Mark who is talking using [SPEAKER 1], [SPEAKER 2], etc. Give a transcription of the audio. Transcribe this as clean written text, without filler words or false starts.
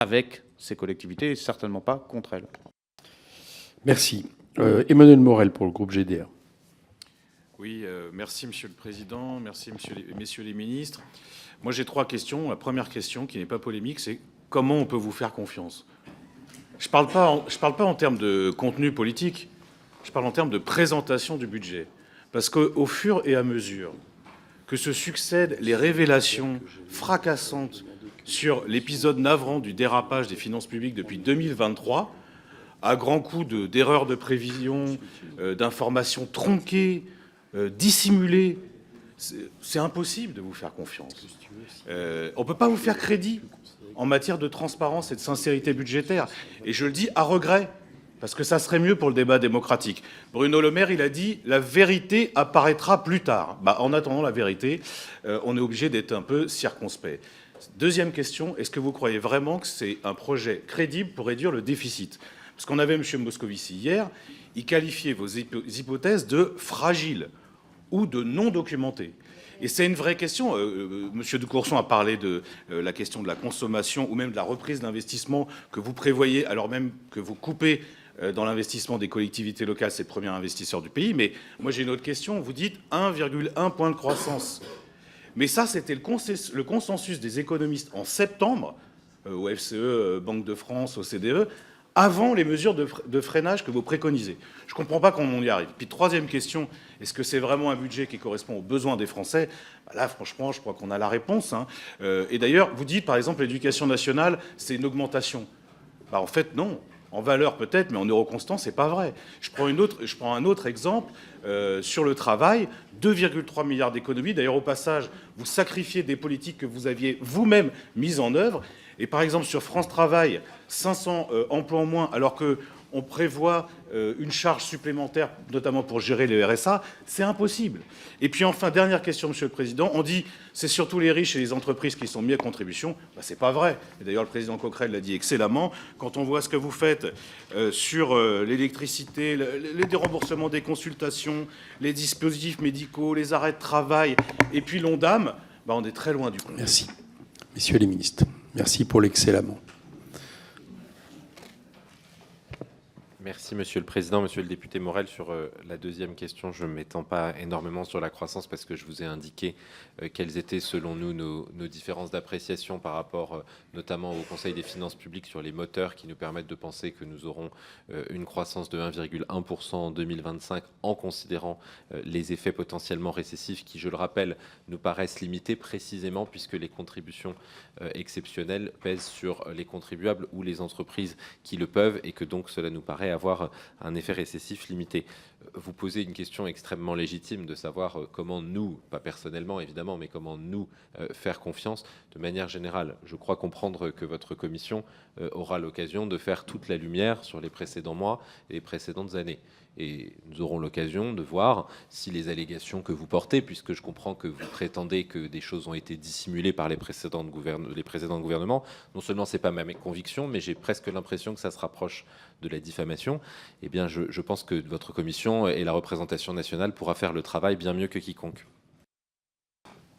[SPEAKER 1] avec ces collectivités et certainement pas contre elles.
[SPEAKER 2] Merci. Emmanuel Morel pour le groupe GDR.
[SPEAKER 3] Oui, merci Monsieur le Président, merci messieurs les ministres. Moi j'ai 3 questions. La première question, qui n'est pas polémique, c'est comment on peut vous faire confiance? Je ne parle pas en termes de contenu politique, je parle en termes de présentation du budget. Parce qu'au fur et à mesure que se succèdent les révélations fracassantes sur l'épisode navrant du dérapage des finances publiques depuis 2023, à grands coups d'erreurs de prévision, d'informations tronquées, dissimulées, c'est impossible de vous faire confiance. On ne peut pas vous faire crédit en matière de transparence et de sincérité budgétaire. Et je le dis à regret, parce que ça serait mieux pour le débat démocratique. Bruno Le Maire, il a dit « la vérité apparaîtra plus tard ». En attendant la vérité, on est obligé d'être un peu circonspect. Deuxième question, est-ce que vous croyez vraiment que c'est un projet crédible pour réduire le déficit? Parce qu'on avait M. Moscovici hier, il qualifiait vos hypothèses de fragiles ou de non documentées. Et c'est une vraie question. M. de Courson a parlé de la question de la consommation ou même de la reprise d'investissement que vous prévoyez, alors même que vous coupez dans l'investissement des collectivités locales, c'est le premier investisseur du pays. Mais moi, j'ai une autre question. Vous dites 1,1 point de croissance. Mais ça, c'était le consensus des économistes en septembre, au FCE, Banque de France, au CDE, avant les mesures de freinage que vous préconisez. Je ne comprends pas comment on y arrive. Puis troisième question, est-ce que c'est vraiment un budget qui correspond aux besoins des Français? Là, franchement, je crois qu'on a la réponse. Et d'ailleurs, vous dites, par exemple, l'éducation nationale, c'est une augmentation. En fait, non. En valeur peut-être, mais en euros constants, c'est pas vrai. Je prends un autre exemple sur le travail, 2,3 milliards d'économies. D'ailleurs, au passage, vous sacrifiez des politiques que vous aviez vous-même mises en œuvre. Et par exemple, sur France Travail, 500 emplois en moins, alors qu'on prévoit une charge supplémentaire, notamment pour gérer le RSA, c'est impossible. Et puis enfin, dernière question, Monsieur le Président, on dit c'est surtout les riches et les entreprises qui sont mis à contribution. C'est pas vrai. Et d'ailleurs, le président Coquerel l'a dit excellemment. Quand on voit ce que vous faites sur l'électricité, les déremboursements des consultations, les dispositifs médicaux, les arrêts de travail, et puis l'ONDAM, on est très loin du compte.
[SPEAKER 2] Merci. Messieurs les ministres, merci pour l'excellemment.
[SPEAKER 4] Merci Monsieur le Président. Monsieur le député Morel, sur la deuxième question, je ne m'étends pas énormément sur la croissance parce que je vous ai indiqué quelles étaient selon nous nos différences d'appréciation par rapport notamment au Conseil des finances publiques sur les moteurs qui nous permettent de penser que nous aurons une croissance de 1,1% en 2025 en considérant les effets potentiellement récessifs qui, je le rappelle, nous paraissent limités précisément puisque les contributions exceptionnelles pèsent sur les contribuables ou les entreprises qui le peuvent et que donc cela nous paraît avoir un effet récessif limité. Vous posez une question extrêmement légitime de savoir comment nous, pas personnellement évidemment, mais comment nous faire confiance de manière générale. Je crois comprendre que votre commission aura l'occasion de faire toute la lumière sur les précédents mois et les précédentes années. Et nous aurons l'occasion de voir si les allégations que vous portez, puisque je comprends que vous prétendez que des choses ont été dissimulées par les précédents gouvernements, non seulement ce n'est pas ma conviction, mais j'ai presque l'impression que ça se rapproche de la diffamation. Eh bien, je pense que votre commission et la représentation nationale pourra faire le travail bien mieux que quiconque.